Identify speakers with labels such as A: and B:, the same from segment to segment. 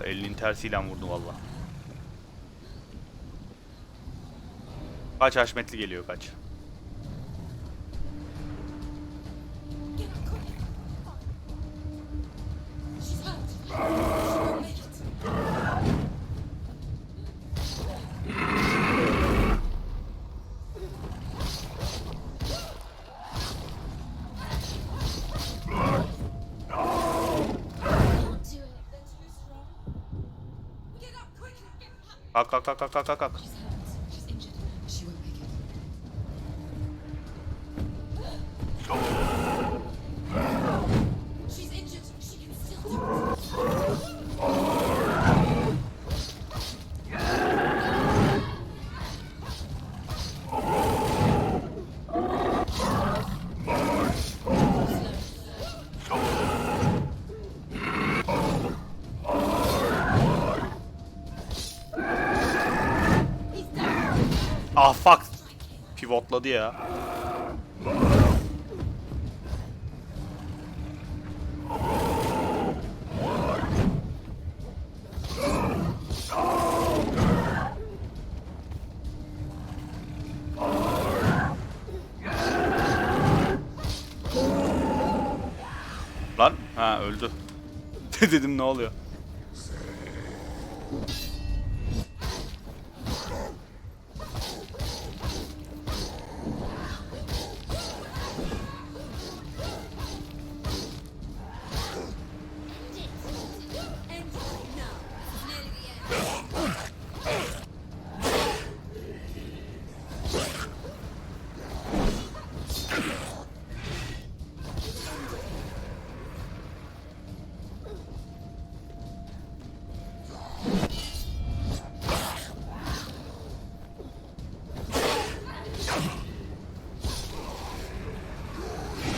A: elinin tersiyle vurdu valla. Kaç haşmetli geliyor kaç. Kalk kalk kalk kalk kalk kalk. Ah fuck. Pivotladı ya. Lan ha öldü. Dedim ne oluyor?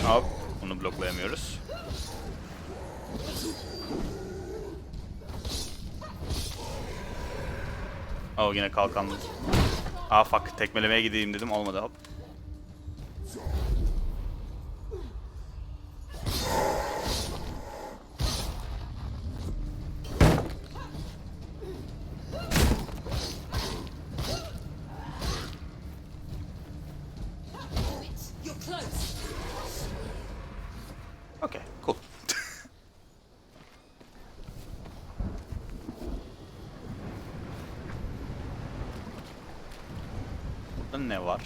A: Hop, bunu bloklayamıyoruz. Oh yine kalkanlı. Ah fuck, tekmelemeye gideyim dedim olmadı hop. Okay, cool. Burada ne var?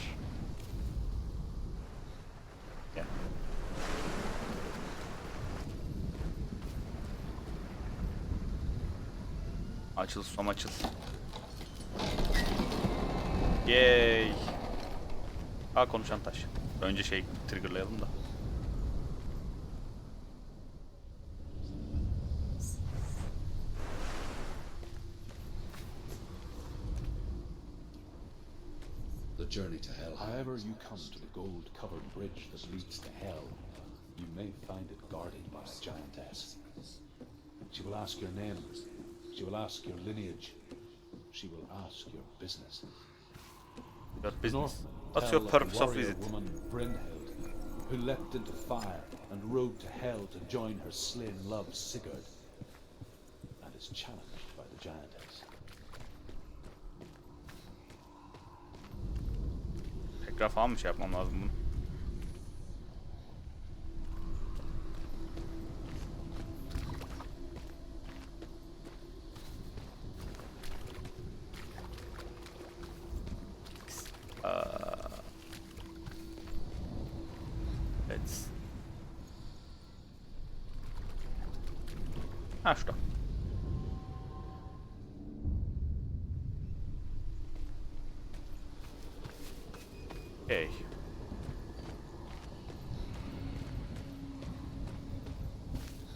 A: Gel. Açıl som açıl. Yay. Ha konuşan taş. Önce şey triggerlayalım da.
B: The journey to hell. However you come to the gold-covered bridge that leads to hell, you may find it guarded by a giantess. She will ask your name. She will ask your lineage. She will ask your business.
A: Your business? What's your purpose of visit?
B: Woman Brynhild, who leapt into fire and rode to hell to join her slain love Sigurd, and is challenged by the giantess.
A: Tekrar falan mı şey yapmam lazım bunu? Let's. Ha şurada. Hey.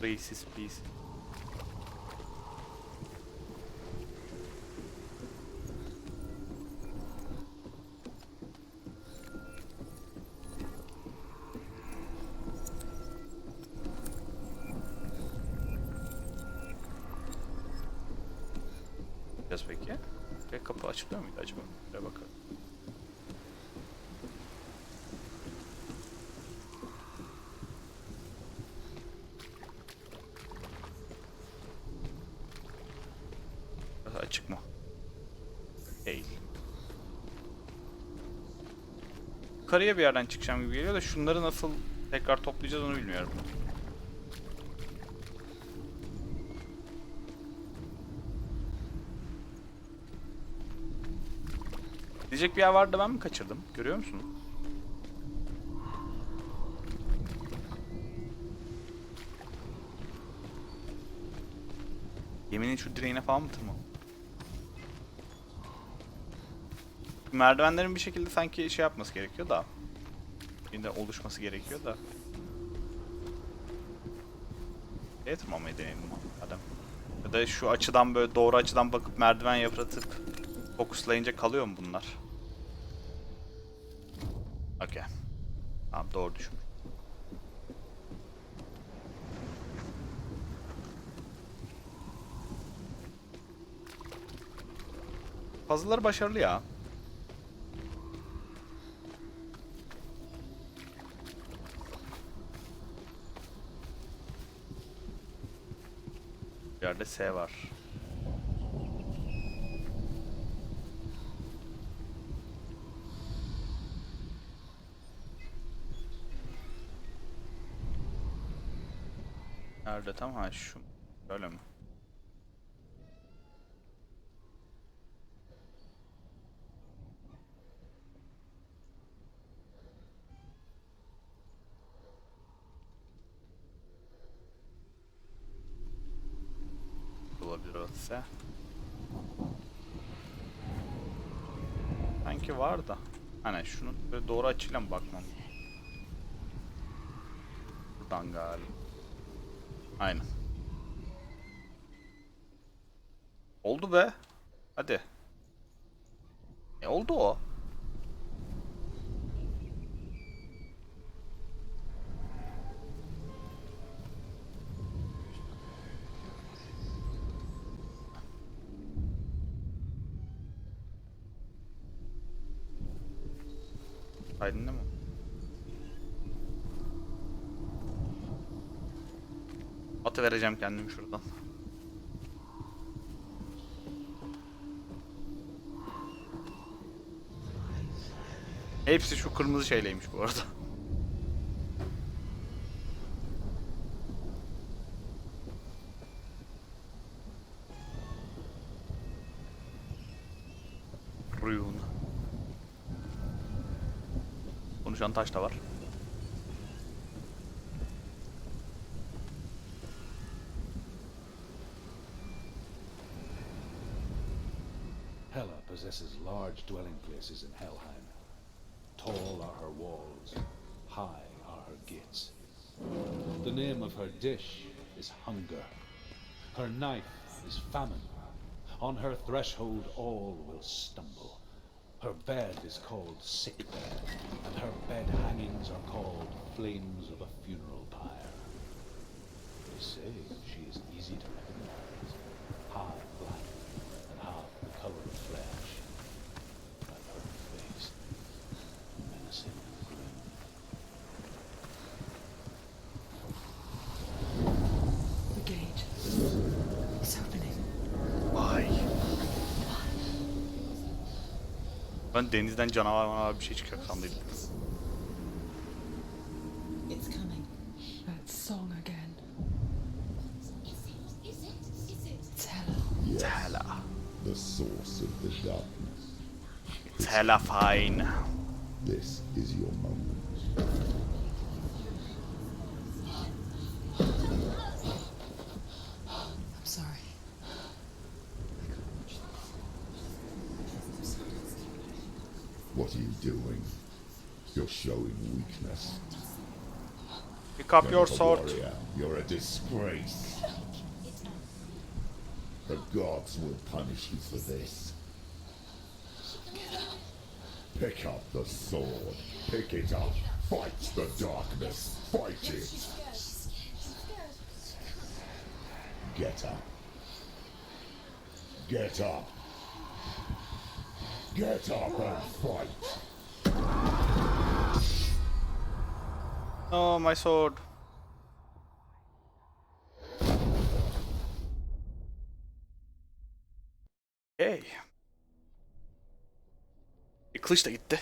A: Racist piece. Peki. Kapı açılıyor muydu acaba? Şuraya bakalım. yukarıya bir yerden çıkacağım gibi geliyor da şunları nasıl tekrar toplayacağız onu bilmiyorum. Gidecek bir yer vardı da ben mi kaçırdım? Görüyor musun? Geminin şu direğine falan mı tırmanalım? Merdivenlerin bir şekilde sanki şey yapması gerekiyor da. Yine oluşması gerekiyor da. Neye tırmanmayı deneyelim adam. Ya da şu açıdan böyle doğru açıdan bakıp merdiven yapratıp fokuslayınca kalıyor mu bunlar? Okey. Tamam doğru düşün. Puzzle'ları başarılı ya. Bir yerde S var. Nerede tam? Ha şu. Öyle mi? Olabilir o S. Sanki var da. Hani şunun böyle doğru açıyla mı bakmam? Buradan galiba. Aynen. Oldu be. Hadi. Oldu o. Aydın değil mi? Atı vereceğim kendim şuradan. Hepsi şu kırmızı şeyleymiş bu arada. Rune. Konuşan taş da var.
B: Hela possesses large dwelling places in Helheim. Tall are her walls, high are her gates. The name of her dish is hunger. Her knife is famine. On her threshold all will stumble. Her bed is called sickbed, and her bed hangings are called flames of a funeral pyre. They say she is easy to recognize, half black and half the color of flesh. I've heard her face, menacing and grim.
C: The gate is opening.
A: Vay. Ben denizden canavar bir şey çıkacak sandıydım.
C: It's coming. That song again. It's Hela.
A: Hela.
D: The source of the darkness.
A: It's hella fine.
D: This is your moment.
C: I'm sorry.
D: What are you doing? You're showing weakness.
A: Pick up
D: You're
A: your
D: not a
A: sword.
D: warrior. You're a disgrace. The gods will punish you for this. Pick up the sword. Pick it up. Fight the darkness. Fight it. Get up. Get up. Get up and fight.
A: Oh, my sword. Hey. Kılıç da gitti.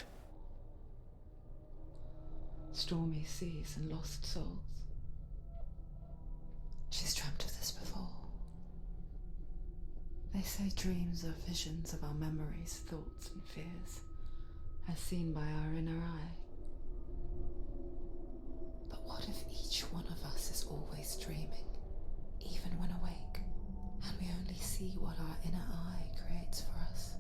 C: stormy seas and lost souls. She's dreamt of this before. They say dreams are visions of our memories, thoughts and fears, as seen by our inner eye. But what if each one of us is always dreaming, even when awake, and we only see what our inner eye creates for us?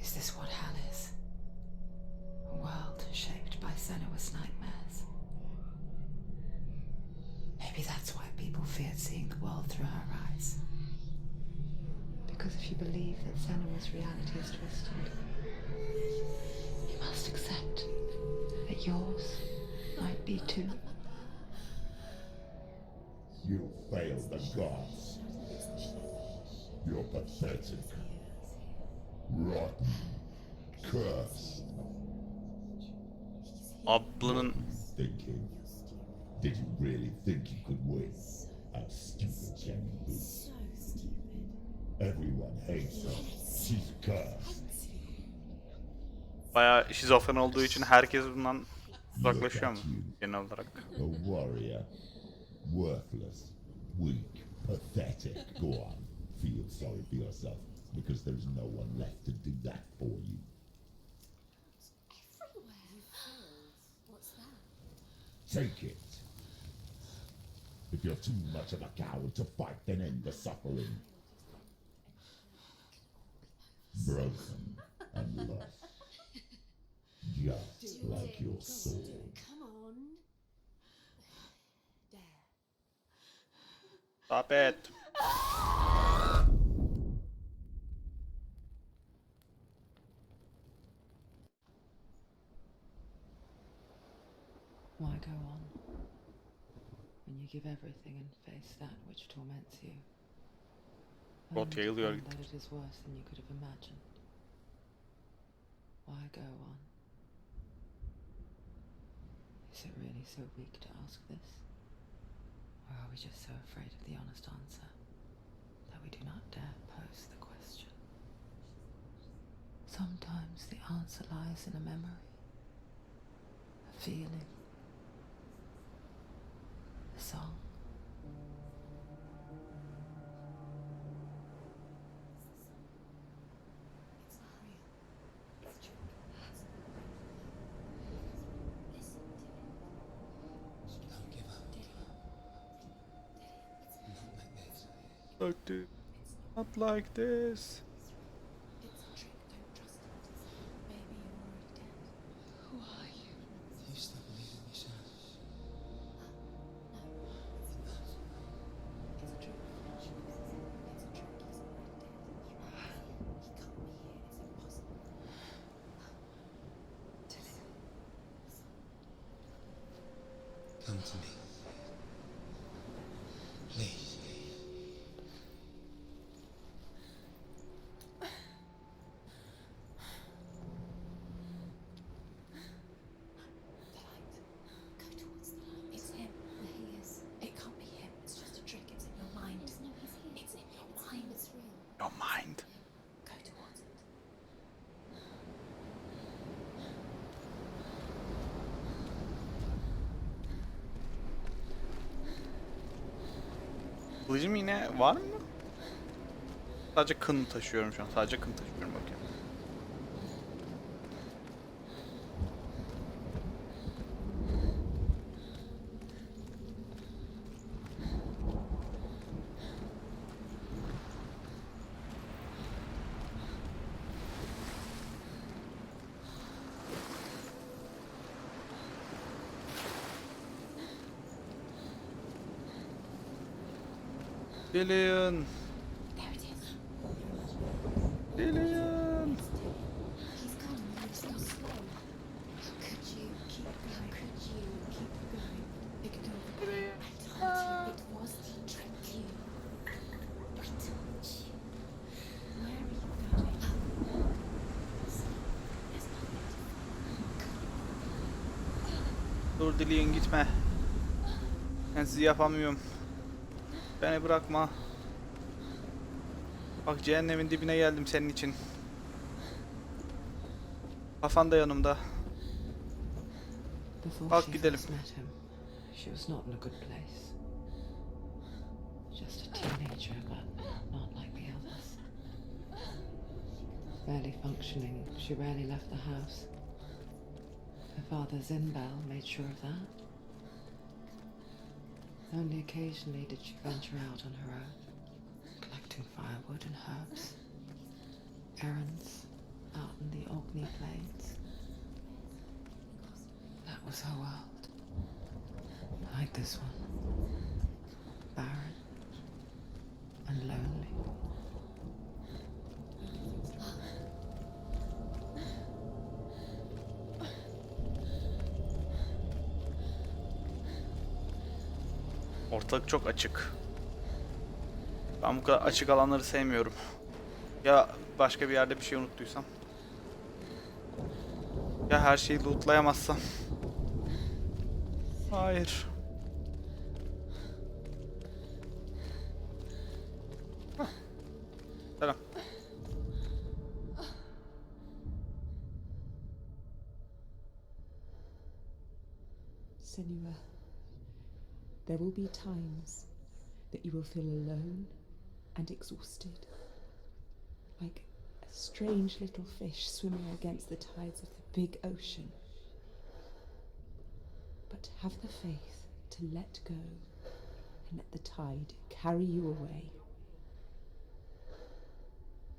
C: Is this what hell is? A world shaped by Senua's nightmares. Maybe that's why people feared seeing the world through her eyes. Because if you believe that Senua's reality is twisted, you must accept that yours might be too.
D: You failed the gods. You're pathetic. Rotten. Cursed.
A: Ablanın
D: Thinking. Did you really think you could win? How stupid can you be? Everyone hates her. She's cursed.
A: bayağı şizofren olduğu için herkes bundan uzaklaşıyor mu genel olarak?
D: A warrior. Worthless. Weak. Pathetic. Go on. Feel sorry for yourself. Because there's no one left to do that for you. Take it. If you're too much of a coward to fight, then end the suffering. Broken and lost. Just like your sword.
E: Come on. There.
A: Stop it.
C: Why go on when you give everything and face that which torments you?
A: Rot
C: Only to
A: yayılıyor
C: find
A: gittik.
C: that it is worse than you could have imagined. Why go on? Is it really so weak to ask this? Or are we just so afraid of the honest answer that we do not dare pose the question? Sometimes the answer lies in a memory, a feeling, a song.
A: Not like this.
E: It's a trick, don't trust it. Maybe you're already dead.
C: Who are you?
F: You still believe in yourself?
E: No, it's not. It's a trick. It's a trick, he's already dead. He can't be here, it's impossible.
F: Come to me. Please.
E: The light. Go towards the light. It's him. There he is. It can't be him. It's just a trick. It's in your mind. No, he's here. It's in your mind. It's real.
A: Your mind.
E: Go towards it.
A: Kılıcım yine var mı? Sadece kın taşıyorum şu an. Sadece kın taşıyorum bakayım. Gelin.
E: There it is.
A: Gelin.
E: He's coming. He's so slow. How could you keep going? How could you keep going? Ignore the pain. I told you it was to trick you. I told you. Where are you going? There's nothing to
A: Dur dileyin gitme. Ben sizi yapamıyorum. Beni bırakma. Bak cehennemin dibine geldim senin için. Kafan da yanımda.
C: Before
A: Kalk
C: she
A: gidelim.
C: first met him, she was not in a good place. Just a teenager, but not like the others. Barely functioning, she rarely left the house. Her father Zinbel made sure of that. Only occasionally did she venture out on her own, collecting firewood and herbs. Errands out in the Orkney Plains. That was her world. Like this one. Barren and lonely.
A: Ortalık çok açık. Ben bu kadar açık alanları sevmiyorum. Ya başka bir yerde bir şey unuttuysam. Ya her şeyi lootlayamazsam. Hayır. Hah. Selam.
G: Senua, there will be times that you will feel alone and exhausted, like a strange little fish swimming against the tides of the big ocean. But have the faith to let go and let the tide carry you away.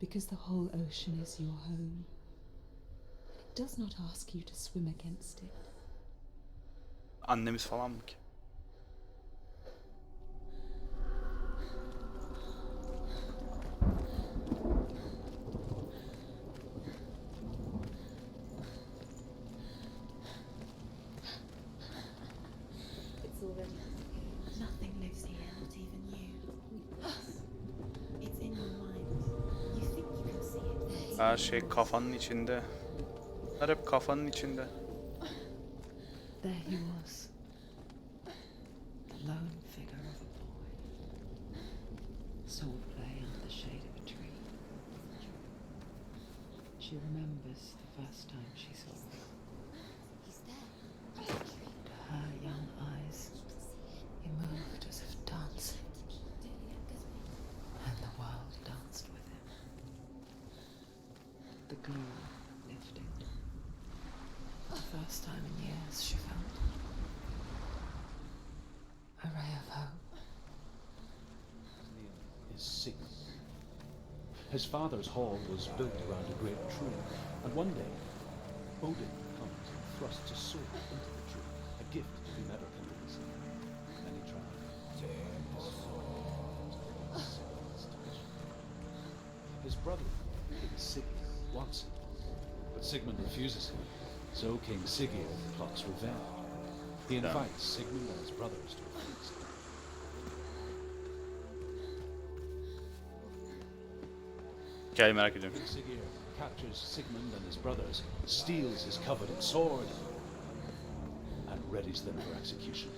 G: Because the whole ocean is your home. It does not ask you to swim against it.
A: Annemiz falan mı ki?
E: It's already. Nothing lives here, not even you. It's in your mind. You think you can see it.
A: Her şey kafanın içinde. Her hep kafanın içinde.
C: There he was. The lone figure of a boy. Sword play under the shade of a tree. She remembers the first time she saw him.
E: He's there.
C: To her young eyes, he moved as if dancing, and the world danced with him. The gloom lifted. For the first time in years, she felt a ray of hope.
B: Is Sigmund. His father's hall was built around a great tree, and one day Odin comes and thrusts a sword into the tree, a gift to whomever can release it. And he tried. His brother, King Sigurd, wants it, but Sigmund refuses him. So King Sigurd plots revenge. He invites Sigmund and his brothers to a feast.
A: Hikayeyi merak ediyorum.
B: King Sigurd captures Sigmund and his brothers, steals his coveted sword, and readies them for execution.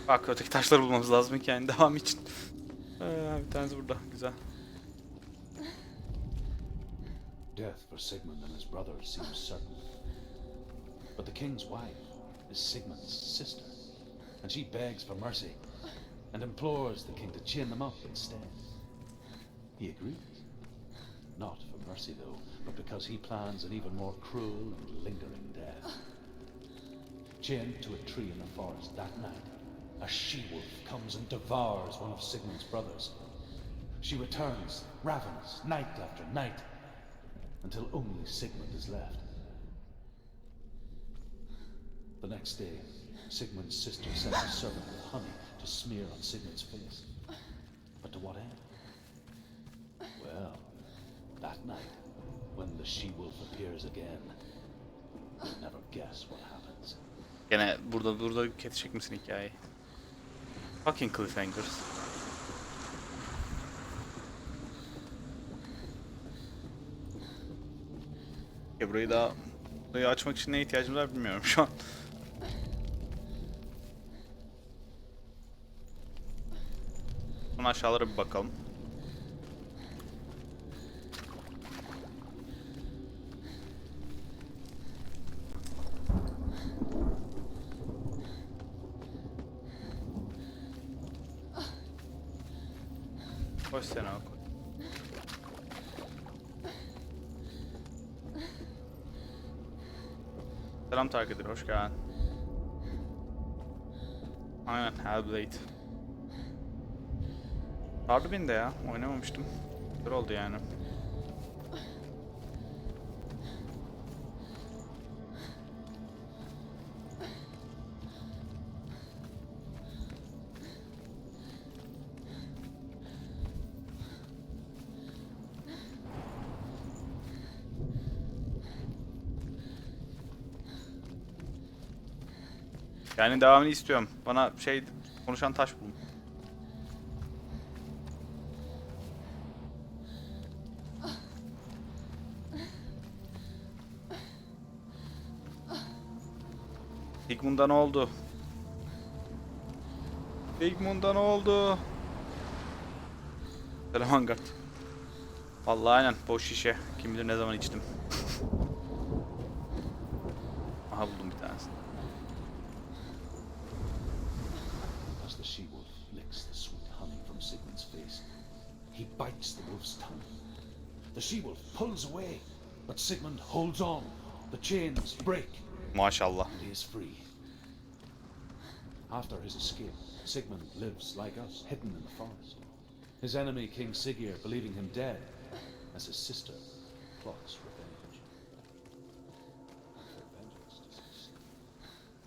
A: Bak öteki taşları bulmamız lazım hikayenin devamı için. Bir tanesi burada. Güzel.
B: Death for Sigmund and his brothers seems certain. But the king's wife is Sigmund's sister, and she begs for mercy and implores the king to chain them up instead. He agrees. Not for mercy, though, but because he plans an even more cruel and lingering death. Chained to a tree in the forest that night, a she-wolf comes and devours one of Sigmund's brothers. She returns, ravenous, night after night, until only Sigmund is left. The next day, Sigmund's sister sends a servant with honey to smear on Sigmund's face. But to what end? Well, that night, when the she-wolf appears again, you'll never guess what happens.
A: Gene burada kesecek misin hikayeyi? Fucking cliffhangers. Ya burayı açmak için ne ihtiyacımız var bilmiyorum şu an. Son aşağılara bir bakalım. Koş Senua koş. Selam Target'dir, hoş geldin. Aynen, Hellblade. Sardı beni de ya, oynamamıştım. Güzel oldu yani. Yani devamını istiyorum. Bana şey konuşan taş bulun. Sigmund'a ne oldu? Sigmund'a ne oldu? Selam Hangard. Vallahi aynen boş şişe. Kim bilir ne zaman içtim. Aha buldum bir tanesini.
B: As the she-wolf licks the sweet honey from Sigmund's face, he bites the wolf's tongue. The she-wolf pulls away, but Sigmund holds on. The chains break,
A: Maşallah.
B: and he is free. After his escape, Sigmund lives like us, hidden in the forest. His enemy, King Siggeir, believing him dead, as his sister plots revenge. And for vengeance to succeed,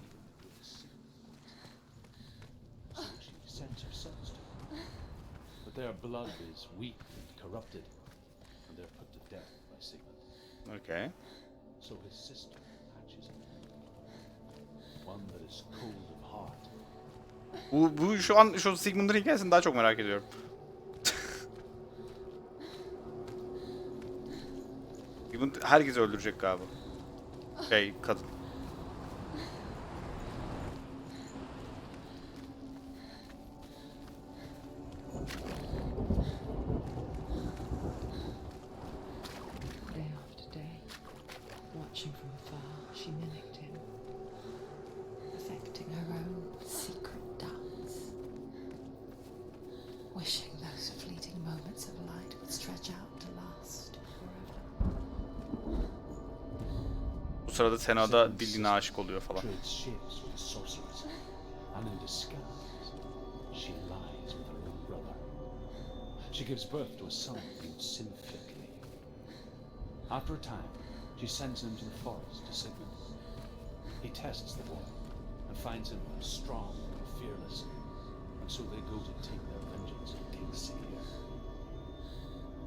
B: even the great Sigmund. So she sends her sons to him. But their blood is weak and corrupted, and they're put to death by Sigmund.
A: Okay.
B: So his sister hatches him. One that is cold of heart.
A: Bu şu an şu Sigmund'un hikayesini daha çok merak ediyorum. Sigmund herkesi öldürecek galiba. Şey, kadın.
C: Day after day, watching from afar, she mimicked him, affecting her own secret doubts, wishing those fleeting moments of light would stretch out to last forever.
A: Bu sırada Senua da Dillin'e aşık oluyor falan.
B: Trades shapes with the sorcerers, and in disguise, she lies with her own brother. She gives birth to a son named Sinfikli. After a time, she sends him to the forest to Sigmund. He tests the boy and finds him strong and fearless, and so they go to take their vengeance on King Siggeir.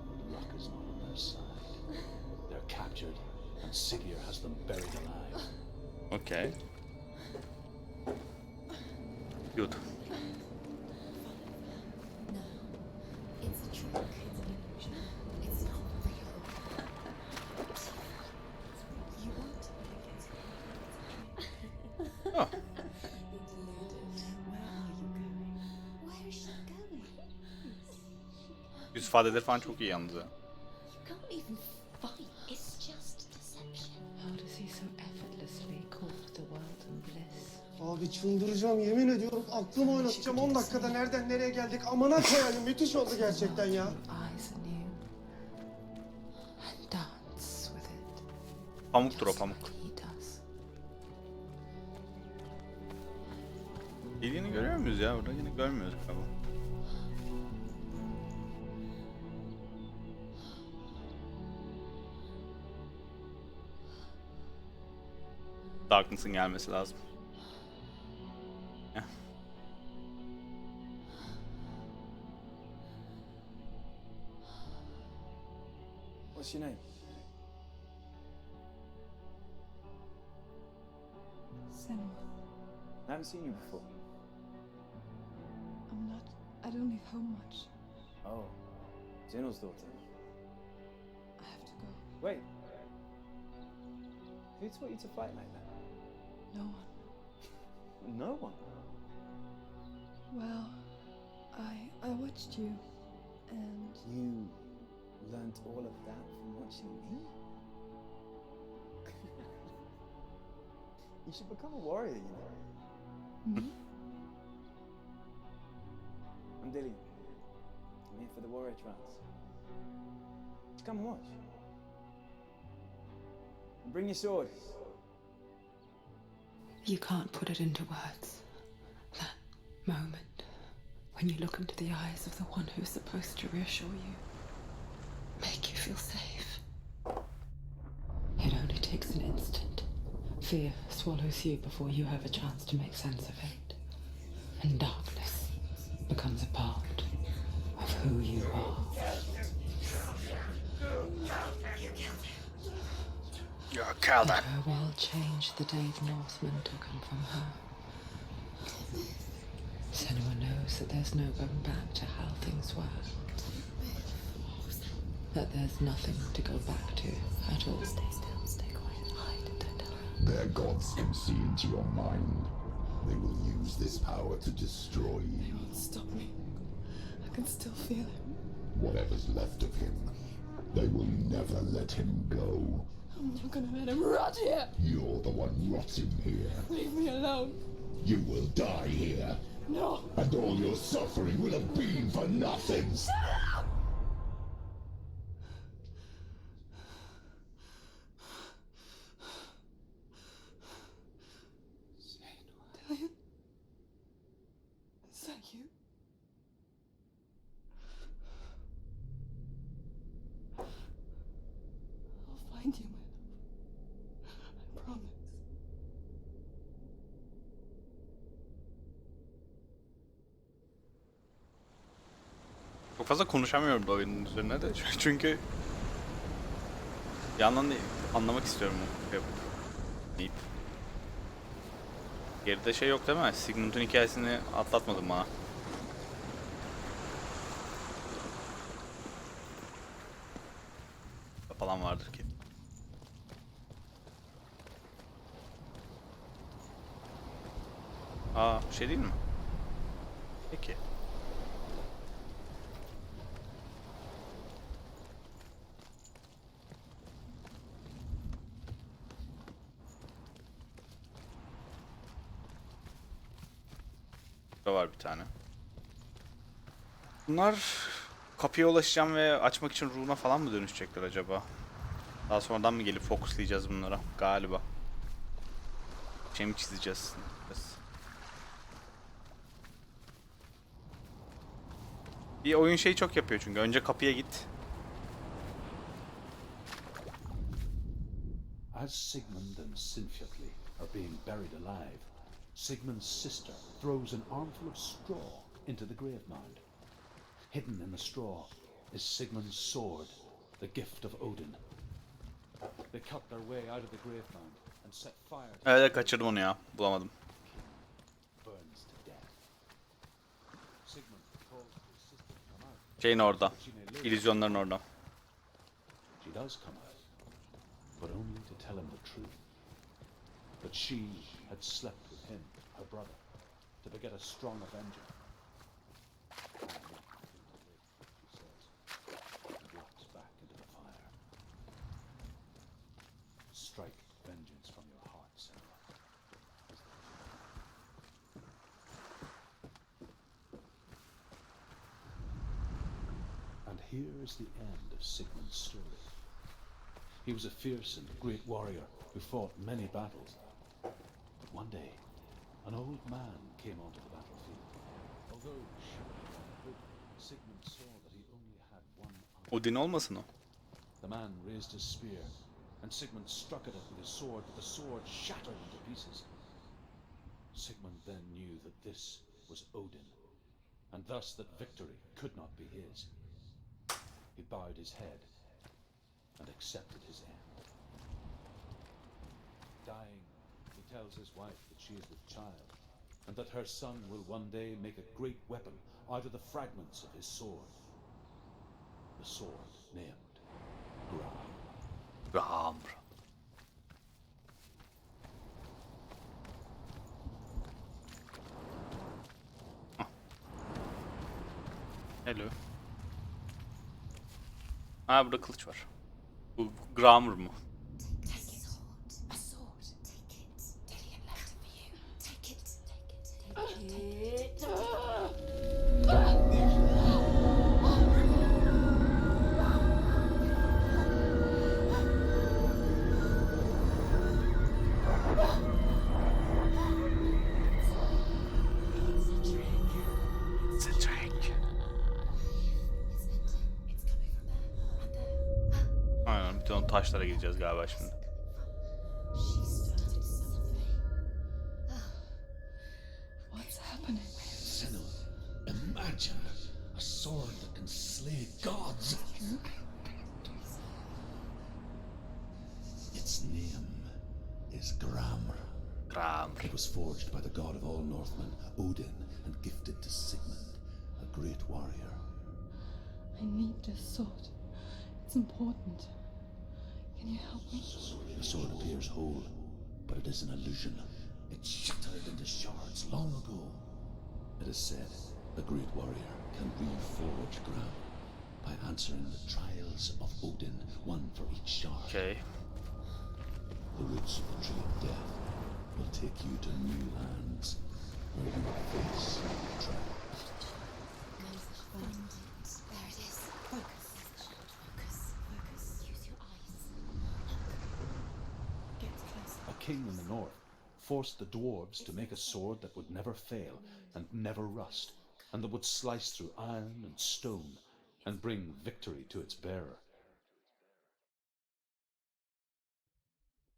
B: But luck is not on their side. They're captured, and Siggeir has them buried alive.
A: Okay. Good.
E: No, it's a trick. It's an illusion. It's not real. You want to
A: Oh.
E: Where are you going? Where is she going?
A: Yüz ifadeleri falan çok iyi yalnız ya.
E: You can't even fight. It's just deception.
C: How does he so effortlessly court the world and bliss?
H: Abi çıldıracağım yemin ediyorum aklımı oynatacağım 10 dakikada nereden nereye geldik amına koyayım müthiş oldu gerçekten ya.
C: Eyes anew and dance with it.
A: Pamuktur o
C: Just
A: pamuk.
C: like he does.
A: Dillin'i görüyor muyuz ya? Burada yine görmüyoruz galiba. Darkness'ın gelmesi lazım. Heh.
I: What's your name?
G: Senua,
I: I haven't seen you before.
G: I don't leave home much.
I: Oh, Zeno's daughter.
G: I have to go.
I: Wait. Who taught you to fight like that?
G: No one.
I: No one.
G: Well, I watched you, and
I: You learned all of that from watching me? You should become a warrior, you know.
G: me?
I: I'm Dillian. I'm here for the warrior trance. Just come and watch. And bring your sword.
C: You can't put it into words. That moment when you look into the eyes of the one who's supposed to reassure you, make you feel safe. It only takes an instant. Fear swallows you before you have a chance to make sense of it. And darkness becomes a part of who you are.
A: You're a coward.
C: Her world changed the day the Northmen took him from her. Senua knows that there's no going back to how things were. That there's nothing to go back to at all. Stay still, stay quiet, hide, don't tell her.
D: Their gods can see into your mind. They will use this power to destroy
C: They
D: you.
C: won't stop me. I can still feel him.
D: Whatever's left of him, they will never let him go.
C: I'm not gonna let him rot here.
D: You're the one rotting here.
C: Leave me alone.
D: You will die here.
C: No.
D: And all your suffering will have been for nothing.
C: Dillion? Is that you? I'll find you, my love. I promise.
A: Çok fazla konuşamıyorum da oyunun üzerine de çünkü bir yandan da anlamak istiyorum bu deyip. Geride şey yok değil mi? Sigmund'un hikayesini atlatmadım bana. Falan vardır ki. Aa, şey değil mi? Peki. Burada var bir tane. Bunlar kapıya ulaşacağım ve açmak için ruhuna falan mı dönüşecekler acaba? Daha sonradan mı gelip fokuslayacağız bunlara? Galiba. Şey mi çizeceğiz? Bir oyun şeyi çok yapıyor çünkü. Önce kapıya git.
B: As Sigmund and Sinfjotli are being buried alive, Sigmund's sister throws an armful of straw into the grave mound. Hidden in the straw is Sigmund's sword, the gift of Odin. They cut their way out of the grave mound and set fire to
A: Evet, kaçırdım onu ya. Bulamadım.
B: burns to death. Sigmund calls to his sister to come out.
A: Şeyin orada.
B: She may live.
A: İllüzyonların orada.
B: She does come out, but only to tell him the truth. That she had slept with him, her brother, to beget a strong avenger. She says, and walks back into the fire. Strike vengeance from your heart, Senua. And here is the end of Sigmund's story. He was a fierce and great warrior who fought many battles. But one day, an old man came onto the battlefield. Although Sigmund saw that he only had one eye.
A: Odin olmasın o?
B: The man raised his spear, and Sigmund struck at it with his sword, but the sword shattered into pieces. Sigmund then knew that this was Odin, and thus that victory could not be his. He bowed his head and accepted his end. Dying, he tells his wife that she is with child, and that her son will one day make a great weapon out of the fragments of his sword. The sword named Gram.
A: Ram. Hello. Ha, burada kılıç var. Bu grammar mı?
E: Take it. A sword. Take it. Dillion left it for you. Take it. Take it. Take it.
A: taşlara gideceğiz galiba şimdi.
E: She started something.
G: What's happening?
B: Senua, imagine a sword that can slay gods. Its name is Gramr.
A: Kram.
B: It was forged by the god of all Northmen, Odin, and gifted to Sigmund, a great warrior.
G: I need this sword. It's important. Can you help me?
B: The sword appears whole, but it is an illusion. It shattered into shards long ago. It is said the great warrior can reforge Gram by answering the trials of Odin, one for each shard.
A: Okay.
B: The roots of the tree of death will take you to new lands where you will face trial.
E: Find it. There it is. Focus. Focus. Focus. Use your eyes.
G: Get closer.
B: A king in the north forced the dwarves to make a sword that would never fail and never rust, and that would slice through iron and stone and bring victory to its bearer.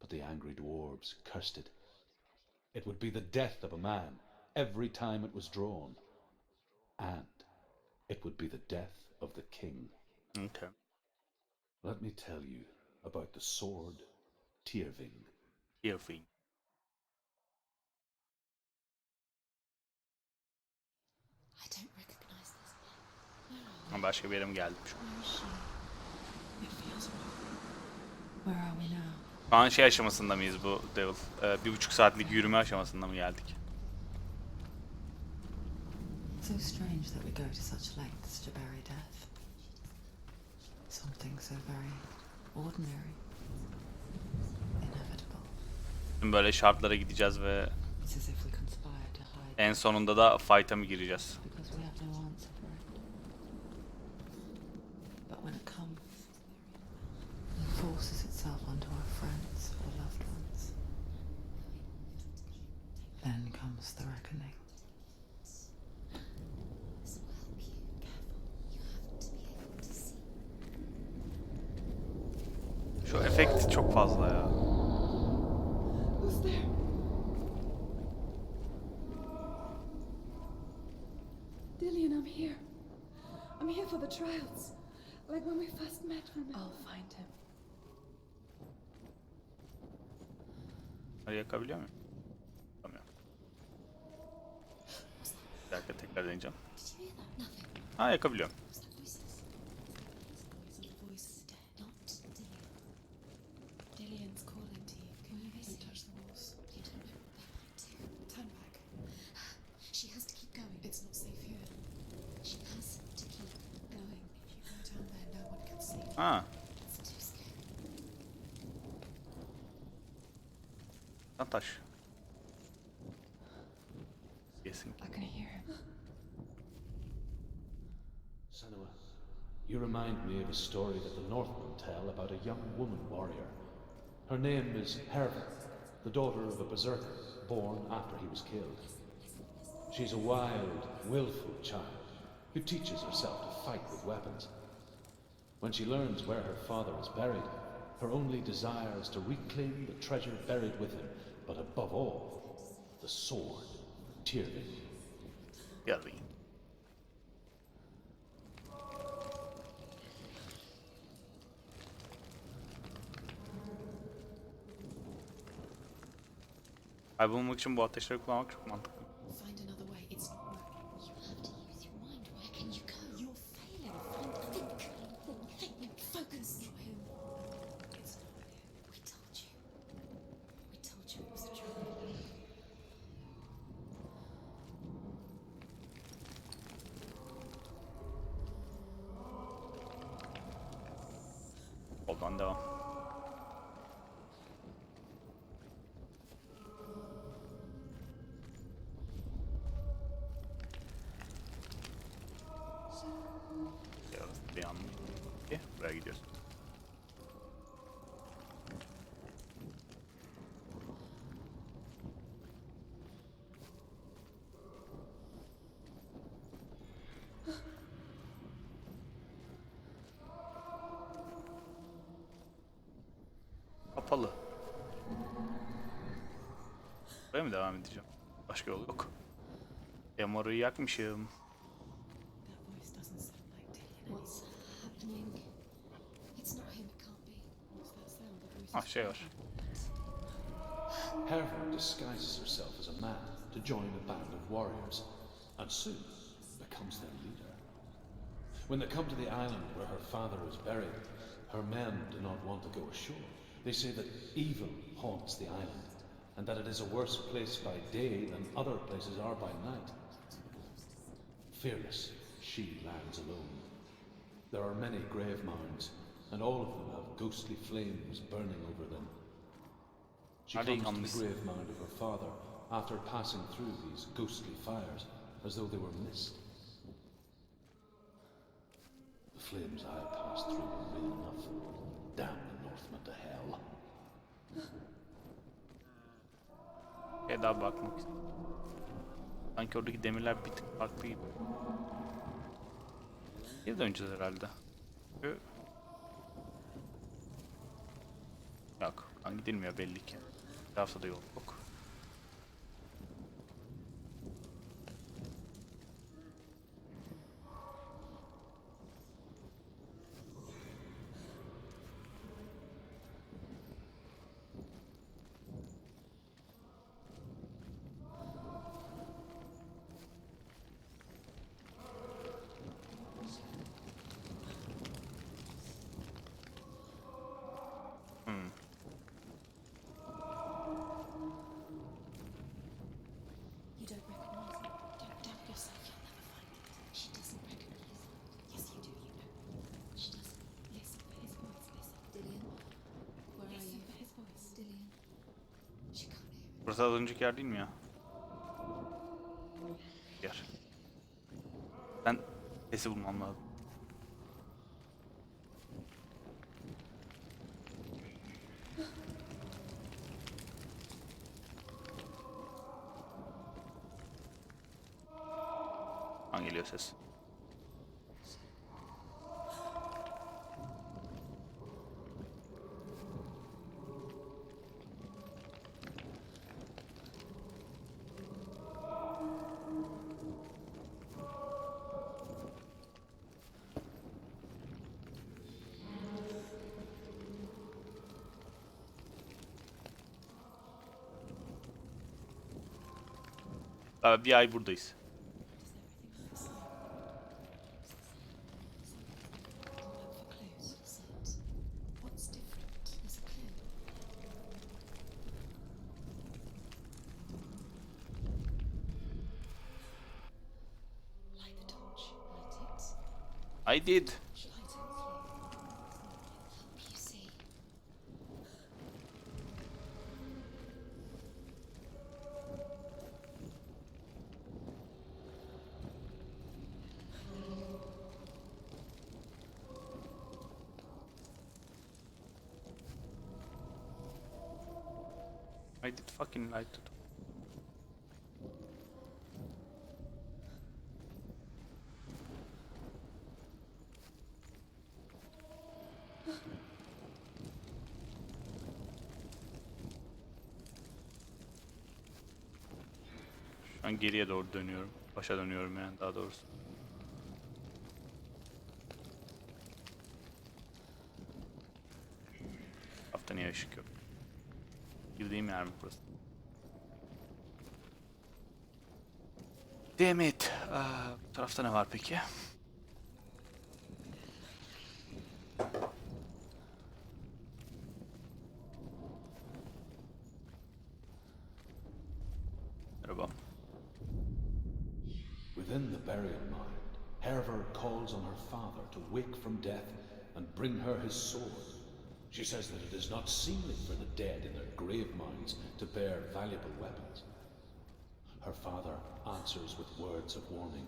B: But the angry dwarves cursed it. It would be the death of a man every time it was drawn, and it would be the death of the king.
A: Okay.
B: Let me tell you about the sword Tyrving.
A: Earfing.
E: I don't recognize this man.
A: Başka bir yere mi geldim şu an?
E: Where is she?
G: It feels wrong. Where are we now?
A: Şu an şey aşamasında mıyız bu Devil? 1,5 saatlik yürüme aşamasında mı geldik?
C: So strange that we go to such lengths to bury death. Something so very ordinary, inevitable.
A: Şimdi böyle şartlara gideceğiz ve
C: It's as if we conspire to hide
A: en sonunda da fight'a mı gireceğiz?
C: because we have no answer for it. But when it comes, it forces itself onto our friends or loved ones. Then comes the reckoning.
E: This will help you. Careful. You have to be able to see.
A: Şu efekt çok fazla ya.
G: Who's there? Dillian, I'm here. I'm here for the trials. Like when we first met, remember? I'll find him.
A: Oraya yakabiliyor muyum? Tamam. Bir dakika tekrar deneyeceğim.
E: Did you hear that? Nothing.
A: Ha yakabiliyorum.
E: Was that voices? The voice of the dead. Not Dillian.
G: Dillian's calling to you. Can you hear? Don't touch the walls.
E: You don't know what they might do.
G: Turn back.
E: She has to keep going.
G: It's not safe here.
E: She has to keep going.
G: If you go down there, no one can see.
A: Ha.
E: It's too scary.
A: Lan taş. Yesin.
G: I can hear him.
B: Senua, you remind me of a story that the Northmen tell about a young woman warrior. Her name is Herva, the daughter of a berserker born after he was killed. She's a wild, willful child who teaches herself to fight with weapons. When she learns where her father is buried, her only desire is to reclaim the treasure buried with him, but above all, the sword Tyrving.
A: Geldi. Kaybolmamak için bu ateşleri kullanmak çok mantıklı.
E: Find another way. It's not working. You have to use your mind. Where can you go? You're failing. Think. Focus. Not him. It's not him. We told you. We told you it was a joke.
A: Soldan devam. Bir an. Okey, buraya gidiyoruz. Böyle mi devam edeceğim? Başka yol yok. Emoru'yu yakmışım.
C: That voice doesn't sound like Dillian.
E: What's happening? It's not him, it can't be.
C: What's that sound? The voice
A: Ah
C: is
A: şey var.
B: Hervor disguises herself as a man to join a band of warriors, and soon becomes their leader. When they come to the island where her father is buried, her men do not want to go ashore. They say that evil haunts the island, and that it is a worse place by day than other places are by night. Fearless, she lands alone. There are many grave mounds, and all of them have ghostly flames burning over them. She comes to the grave mound of her father after passing through these ghostly fires as though they were mist. The flames I passed through were real enough. Damn the Northmen to hell.
A: Daha bakmak istedim. Sanki oradaki demirler bir tık farklı gibi. Geri döneceğiz herhalde. Yok, gidilmiyor belli ki. Bir haftada yol yok.
E: You don't recognize him. Don't doubt yourself, you'll never find it. She doesn't recognize him. Yes, you do, you know. She doesn't. Listen for his voice, listen. Dillian, where are you? Listen for his voice. Dillian. She can't hear him.
A: Burası az önceki yer değil mi ya? Yer. Ben sesi bulmam lazım. Geliyor ses. Abi bir ay buradayız.
E: Look for clues. What is it? What's different? There's a clue. Light the torch. Light it.
A: I did.
E: Light it with you. Help you see.
A: I did fucking light it. Şu an geriye doğru dönüyorum. Başa dönüyorum yani daha doğrusu. Hafta niye ışık yok? Girdiğim yer mi burası? Damn it. Bu tarafta ne var peki? Merhaba.
B: Within the burial mound, Hervor calls on her father to wake from death and bring her his sword. She says that it is not seemly for the dead in their grave mounds to bear valuable weapons. Her father answers with words of warning.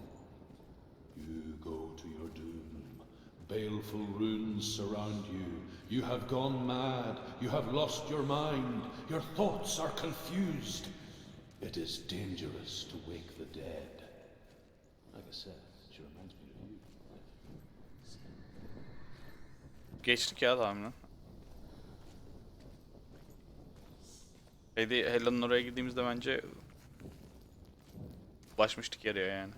B: You go to your doom. Baleful runes surround you. You have gone mad. You have lost your mind. Your thoughts are confused. It is dangerous to wake the dead. Like I said, she reminds me of you.
A: Geçtik ya tahminen. Helen'ın oraya girdiğimizde bence ulaşmıştık yere yani.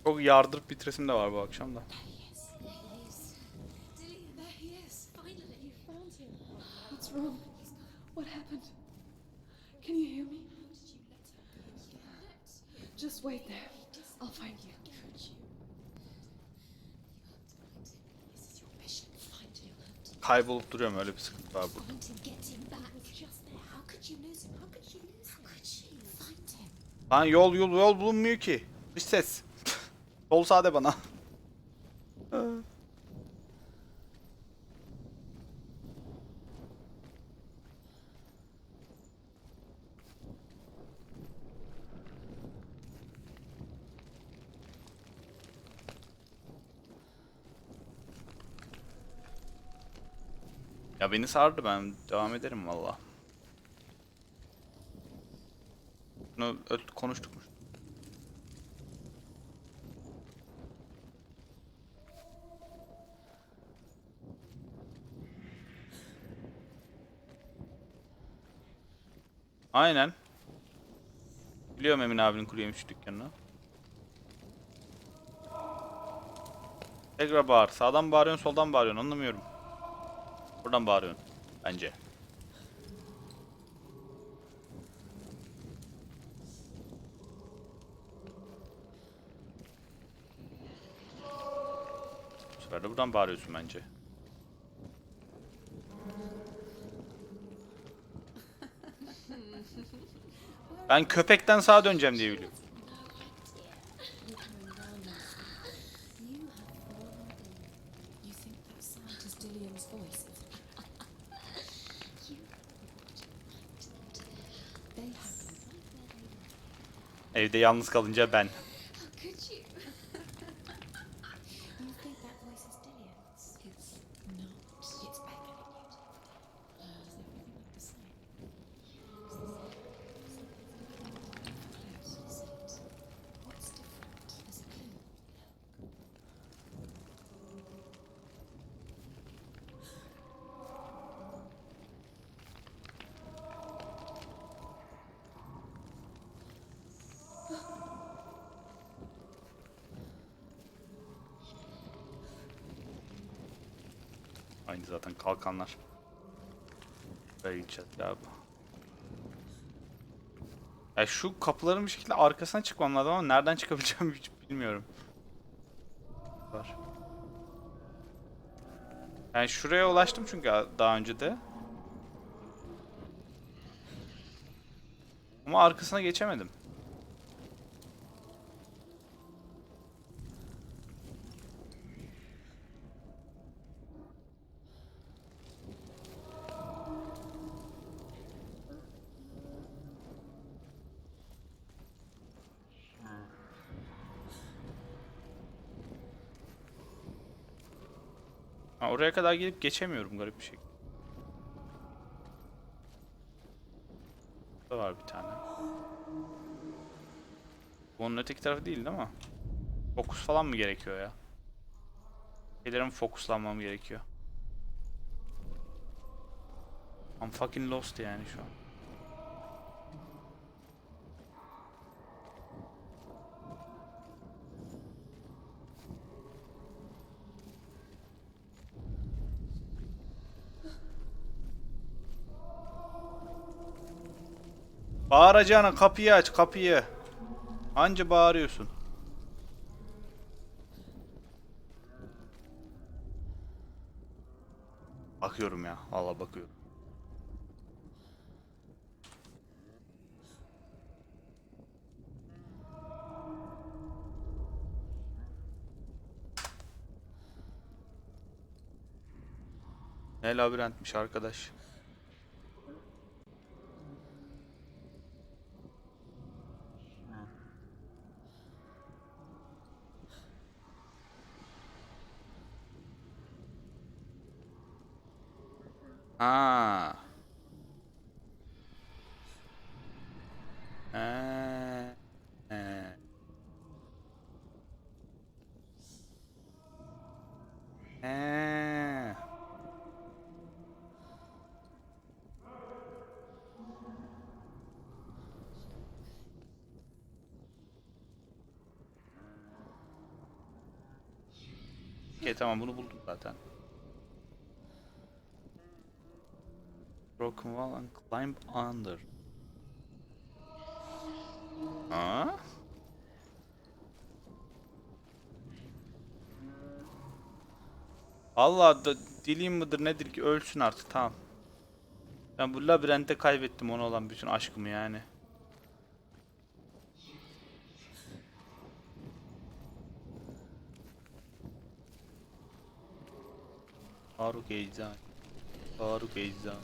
A: Çok yardırıp bitiresim de var bu akşam da.
E: There he is. Dillian, there he is. Finally.
C: You found him. What's wrong? What happened? Can you hear me?
E: How did you let her go?
C: Just wait there. I'll find you.
E: Could you? This is your mission. Find him.
A: Kaybolup duruyorum, öyle bir sıkıntı var burada.
E: Find him. Get him back. He was just there. How could you lose him? How could you lose him? How could you? Find him.
A: Lan yol bulunmuyor ki. Dış ses. Sol sade bana. Ya beni sardı, ben devam ederim valla. Bunu konuştuk mu? Aynen. Biliyorum Emin abinin kuru yemiş dükkanını. Tekrar bağır. Sağdan bağırıyorsun, soldan bağırıyorsun, anlamıyorum. Buradan bağırıyorsun bence. Bu sefer de buradan bağırıyorsun bence. Ben köpekten sağa döneceğim diye biliyorum.
C: You think that sound is Dillian's voice? They happen.
A: Evde yalnız kalınca ben.
E: How could you? You think that voice is Dillian's?
C: It's not.
E: It's beckoning you to. Is everything look the same? Is it? What's different? There's a clue.
A: Aynı zaten kalkanlar. Böyle gideceğiz ya bu. Ya şu kapıların bir şekilde arkasına çıkmam lazım ama nereden çıkabileceğimi hiç bilmiyorum. Var. Yani şuraya ulaştım çünkü daha önce de. Ama arkasına geçemedim. Ha, oraya kadar gelip geçemiyorum garip bir şekilde. Burada var bir tane. Bunun öteki tarafı değil mi? Fokus falan mı gerekiyor ya? Şeylerim fokuslanmam gerekiyor. I'm fucking lost yani şu an. Bağıracağına kapıyı aç, kapıyı. Anca bağırıyorsun. Bakıyorum ya, vallahi bakıyorum. Ne labirentmiş arkadaş. Ha. He. He. He. Okey tamam, bunu buldum zaten. Broken wall and climb under. Ha? Allah da dilim mıdır nedir ki, ölsün artık, tamam. Ben bu labirentte kaybettim ona olan bütün aşkımı yani. Faruk Eczan. Faruk Eczan.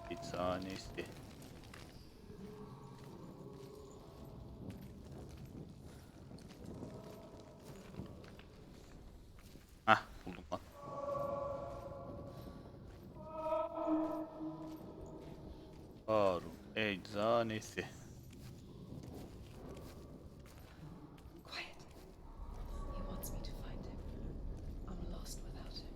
A: Eczanesi. Hah, buldum lan. Faruk Eczanesi.
C: Quiet. He wants me to find him. I'm lost without him.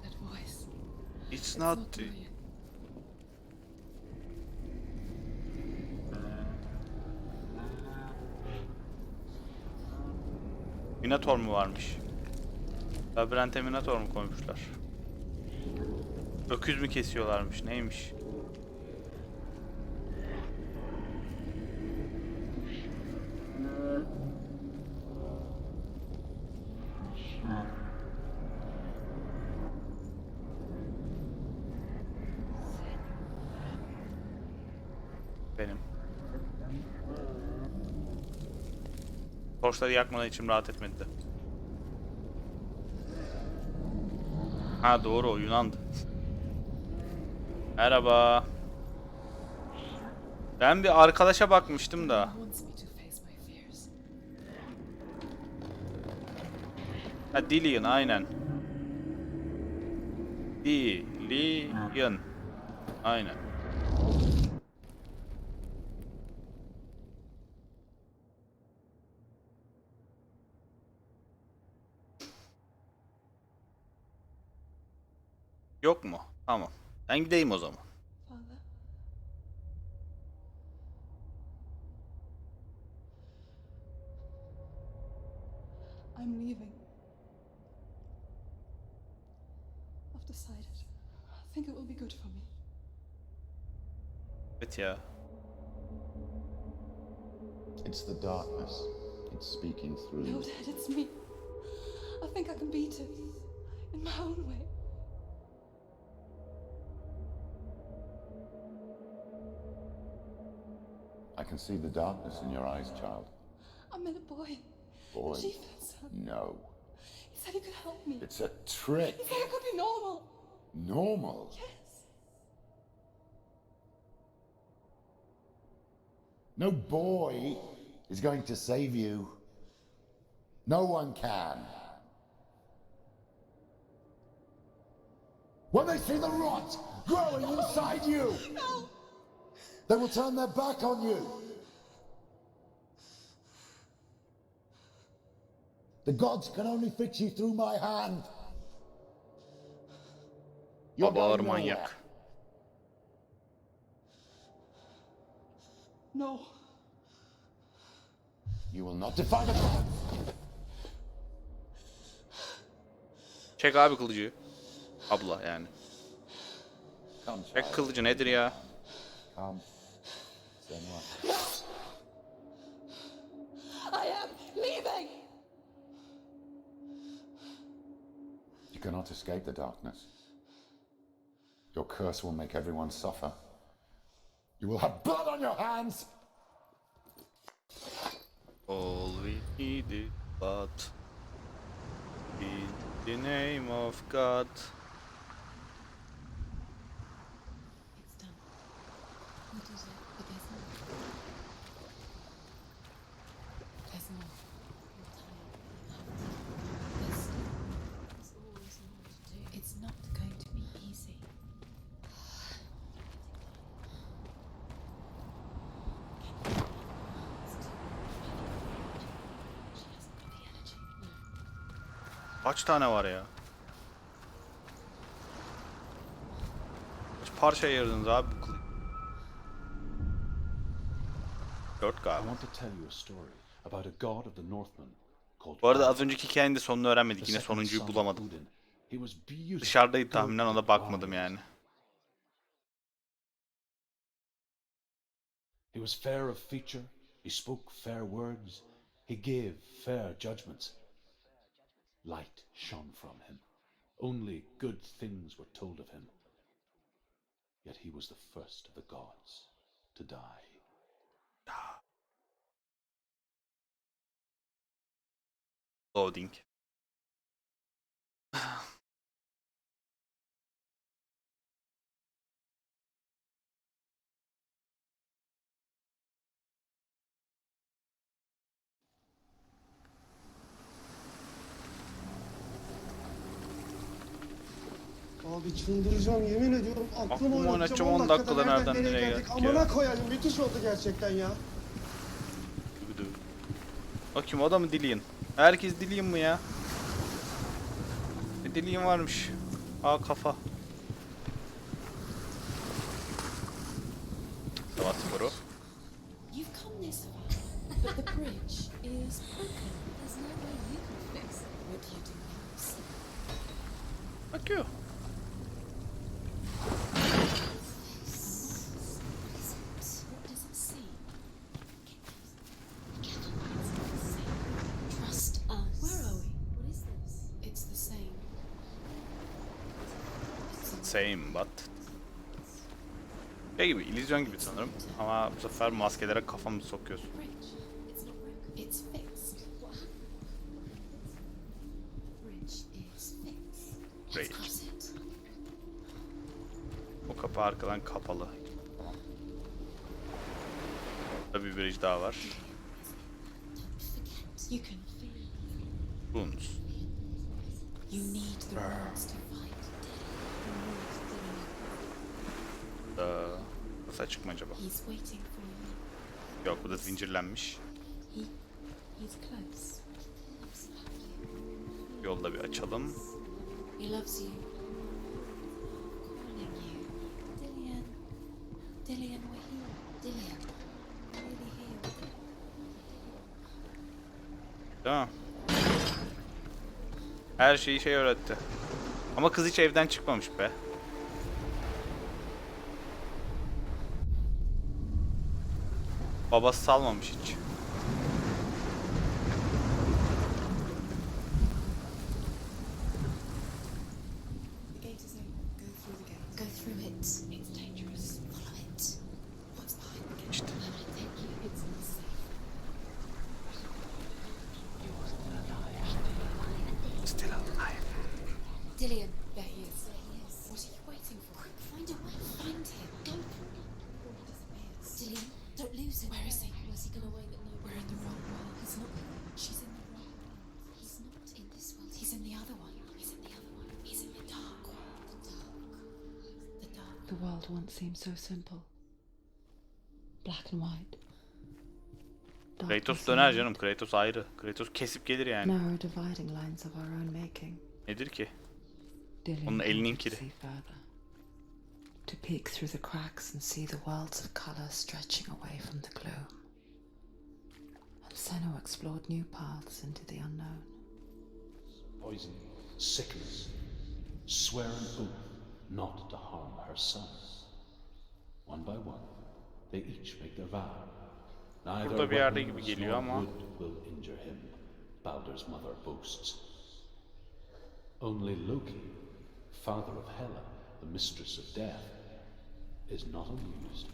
C: That voice.
A: It's
C: It's
A: not
C: not
A: the...
C: Dorian.
A: Minotaur mu varmış? Labirente Minotaur mu koymuşlar? Öküz mü kesiyorlarmış? Neymiş? Benim. Torçları yakmadan içim rahat etmedi de. Ha doğru, o Yunan'dı. Merhaba. Ben bir arkadaşa bakmıştım da.
C: He wants me to face my fears.
A: Ha Dillion, aynen. Dillion. Aynen. Yok mu? Tamam. Ben gideyim o zaman.
C: Father? I'm leaving. I've decided. I think it will be good for me.
A: Evet ya.
D: It's the darkness. It's speaking through
C: No,
D: you.
C: Dad, it's me. I think I can beat it. In my own way.
D: I can see the darkness in your eyes, child.
C: I met a boy.
D: Boy.
C: She felt sad.
D: No.
C: He said he could help me.
D: It's a trick.
C: He said I could be normal.
D: Normal.
C: Yes.
D: No boy is going to save you. No one can. When they see the rot growing inside you,
C: No.
D: they will turn their back on you. The gods can only fix you through my hand. You're
A: Baba ağır
D: going nowhere.
A: manyak.
C: No.
D: You will not defy the gods.
A: Çek abi kılıcı. Abla yani.
D: Come,
A: Çek
D: child.
A: kılıcı, nedir ya?
D: Come. Senua.
C: I am leaving.
D: You cannot escape the darkness. Your curse will make everyone suffer. You will have blood on your hands.
A: All we needed but in the name of God.
E: It's done. What is it? But there's more. There's more. You're tired. There's still. There's always more to do. It's not going to be easy. She hasn't got the energy. No.
A: Kaç tane var ya? Kaç parça ayırdınız abi bu kılıç? 4
B: I
A: galiba.
B: want to tell you a story about a god of the Northmen called
A: Bu arada
B: Baldur,
A: az önceki hikayenin de sonunu öğrenmedik.
B: the
A: Yine
B: second
A: sonuncuyu
B: son of
A: bulamadım.
B: Odin. He was beautiful,
A: Dışarıdaydı
B: good
A: tahminen,
B: and
A: ona bakmadım
B: wise.
A: yani.
B: He was fair of feature, he spoke fair words, he gave fair judgments. Light shone from him. Only good things were told of him. Yet he was the first of the gods to die.
A: Loading.
H: Abi çıldıracağım yemin ediyorum. Aklımı
A: Aklımı
H: oynatacağım
A: oynatacağım,
H: 10
A: 10
H: dakikada
A: dakikada
H: nereden nereye geldik.
A: ya.
H: Amına koyayım müthiş oldu gerçekten ya.
A: Bakayım, o da mı Dillion? Herkes Dillion mu ya? Dillion varmış. Aa, kafa. Sabah sporu.
E: You've come this far, but the bridge is broken. There's no way you can fix it. What do you do next?
A: Bakıyor.
E: What does it say? Trust us. Where are we? What is this? It's the same.
A: Same but. Şey gibi, illüzyon gibi sanırım. Ama bu sefer maskelere kafamı sokuyorsun.
E: Bridge. It's not broken. It's fixed. What happened? Bridge is fixed.
A: Bridge.
E: Let's cross it.
A: O kapı arkadan kapalı. Burada bir bridge daha var.
E: Don't forget. You can feel.
A: Runes.
E: You need the words to fight.
A: Nasıl açık mı acaba?
E: He's waiting for you.
A: Yok, bu da zincirlenmiş.
E: He's close.
A: Yolda bir açalım.
E: He loves you. Calling you. Dillion. Dillion, we're here. Dillion. Really here.
A: Tamam. Her şeyi şey öğretti. Ama kız hiç evden çıkmamış be. Babası salmamış hiç.
E: The gate is open. Go through the gate. Go through it. It's dangerous. Follow it. What's behind the gate?
A: İşte.
E: I'm gonna take you. It's not safe.
A: Still alive.
E: Dillion. There he is. What are you waiting for? Quick, find a way. Find him. Go. Dillion, don't lose him. Where is he? Was he gonna wait at no? We're in the wrong world. He's not here. She's in the wrong world. He's not in this world. He's in the other one. He's in the other one. He's in the dark world. The dark. The dark.
C: The world once seemed so simple. Black and white.
A: Kratos döner canım. Kratos ayrı. Kratos kesip gelir yani.
C: Narrow dividing lines of our own making.
A: Nedir ki?
C: Dillion
A: Onun elinin
C: wanted to
A: kiri.
C: see further. To peek through the cracks and see the worlds of colour stretching away from the gloom. And Senua explored new paths into the unknown.
B: Poison, sickness, swear an oath not to harm her sons. One by one, they each make their vow. Neither
A: Burada bir yerde gibi
B: weapons
A: geliyor
B: nor
A: ama.
B: wood will injure him, Baldur's mother boasts. Only Loki, father of Hela, the mistress of death, is not amused.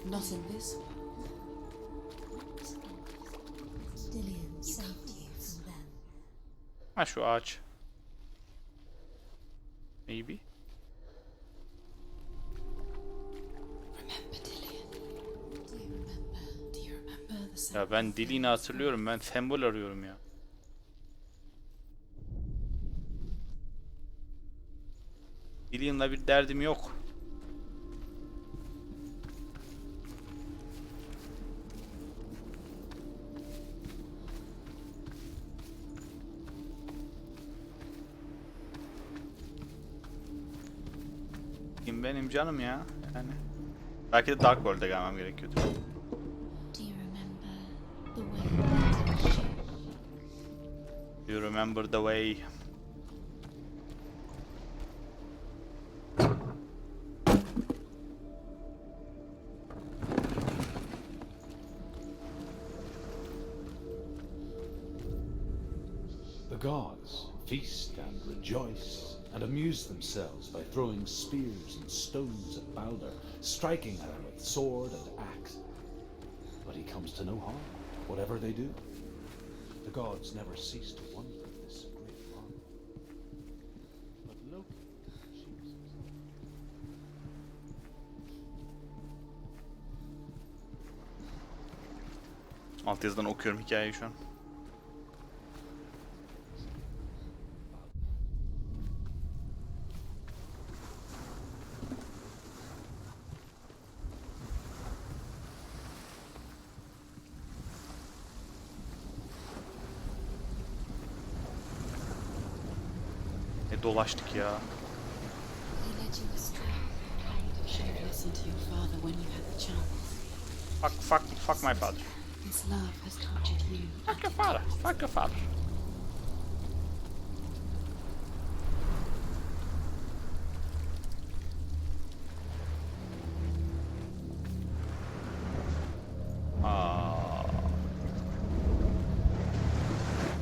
E: Not in this world. Dillion saved you from them.
A: Ha, şu ağaç. Maybe.
E: Remember, Dillion. Do you remember? Do you remember the sound?
A: Ya ben Dillion'u hatırlıyorum. Ben sembol arıyorum ya. Dillion'la bir derdim yok. benim canım ya. Yani. Belki de Dark World'e gelmem gerekiyordu.
E: Do you remember the way?
A: Do you remember the way?
B: The gods feast and rejoice and amuse themselves by throwing spears and stones at Balder, striking at him with sword and axe. But he comes to no harm, whatever they do. The gods never cease to wonder at this great marvel. But Loki sheeps himself.
A: Altyazıdan okuyorum hikayeyi şu an. Dolaştık ya.
E: He led you astray. You should have listened to your father when you had the chance.
A: Fuck my father.
E: His love has tortured you.
A: Fuck your father. Fuck your father.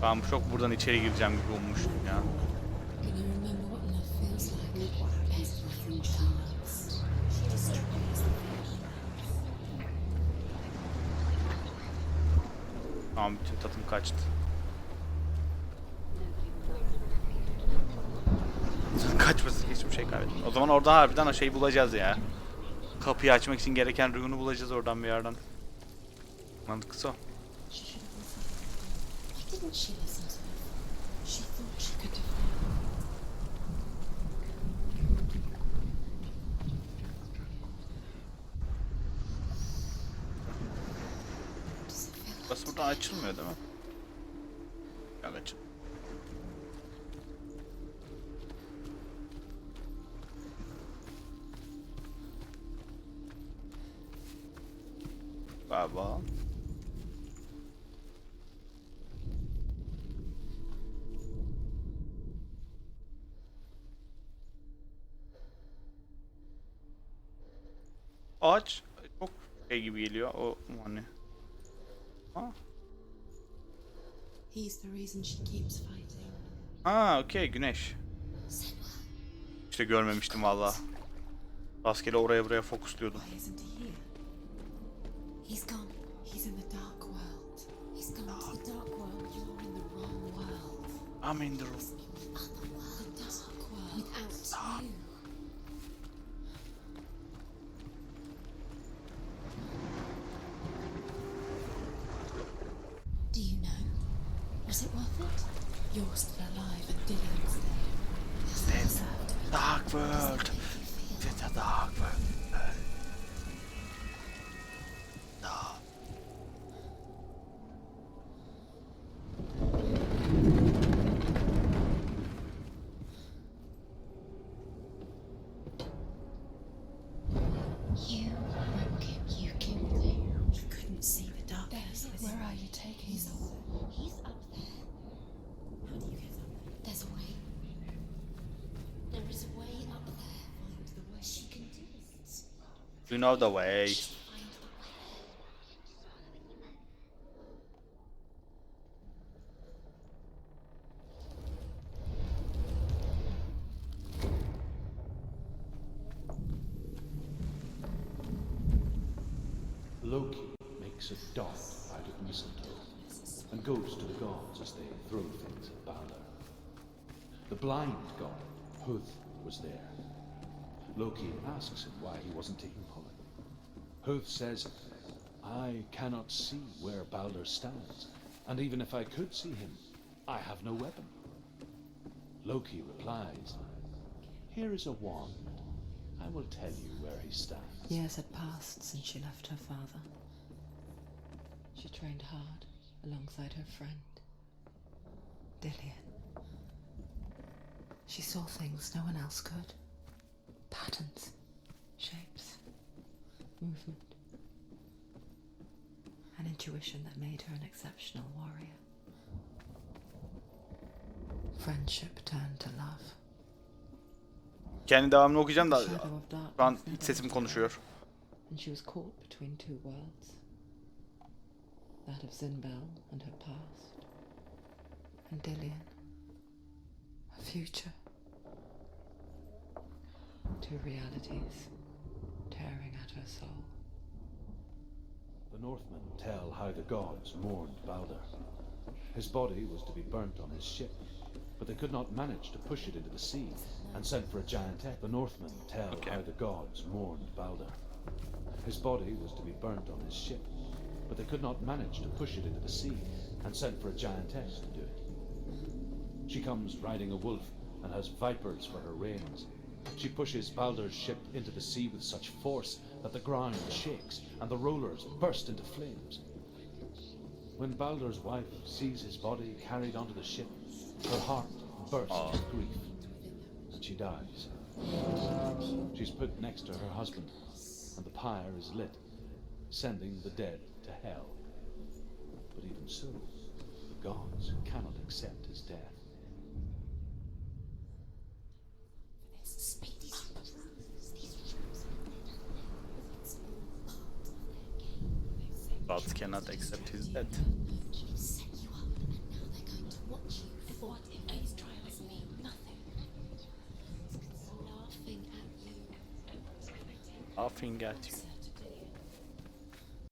A: Ben çok buradan içeri gireceğim gibi olmuştum ya.
E: Can you remember what love feels like? Everything changed. She destroys the
A: Tamam, bütün tadım kaçtı. Kaçması hiçbir şey kaybettim. O zaman oradan harbiden o şeyi bulacağız ya. Kapıyı açmak için gereken ruhunu bulacağız oradan bir yerden. Mantıklısı o.
E: She should have listened. Why didn't she listen to her? She thought she could defend her. Does it feel like
A: Burası buradan açılmıyor değil mi? Yok, açıl. Galiba. Ağaç çok şey gibi geliyor o hani. Ha,
E: he's the reason she keeps fighting?
A: okey, güneş.
E: Senua,
A: İşte görmemiştim valla. Rastgele oraya buraya fokusluyordum.
E: why isn't he here? He's gone. He's in the dark world. He's gone to the dark world. You're in the wrong world.
A: I'm in the room.
E: Other world. The dark world. Without you. Do you know? Was it worth it? You're still alive and Dylan's there. You deserve to be
A: Dark world. It's a dark world.
E: You broke him. You killed him. You couldn't see the darkness. Where are you taking him? He's up there. How do you get up there? There's a way. There is a way up there. Find the way. She can do it.
A: You know the way.
E: Find the way.
B: Loki makes a dart out of mistletoe and goes to the gods as they throw things at Balder. The blind god, Huth, was there. Loki asks him why he wasn't taking part. Huth says, I cannot see where Balder stands, and even if I could see him, I have no weapon. Loki replies, here is a wand. I will tell you where he stands.
C: Years had passed since she left her father. She trained hard alongside her friend, Dillian. She saw things no one else could. Patterns, movement. An intuition that made her an exceptional warrior. Friendship turned to love.
A: Kendi devamını okuyacağım da
C: The shadow of
A: şu an
C: darkness
A: iç sesim
C: never
A: konuşuyor.
C: and she was caught between two worlds. That of Zinbel and her past. And Dillian. Her future. Two realities tearing at her soul.
B: The Northmen tell how the gods mourned Balder. His body was to be burnt on his ship, but they could not manage to push it into the sea and sent for a giantess. The Northmen tell how the gods mourned Balder. His body was to be burnt on his ship, but they could not manage to push it into the sea and sent for a giantess to do it. She comes riding a wolf and has vipers for her reins. She pushes Balder's ship into the sea with such force that the ground shakes and the rollers burst into flames. When Balder's wife sees his body carried onto the ship, her heart bursts with grief, and she dies. She's put next to her husband, and the pyre is lit, sending the dead to hell. But even so, the gods cannot accept his death.
A: Gods cannot accept his death. Laughing at you.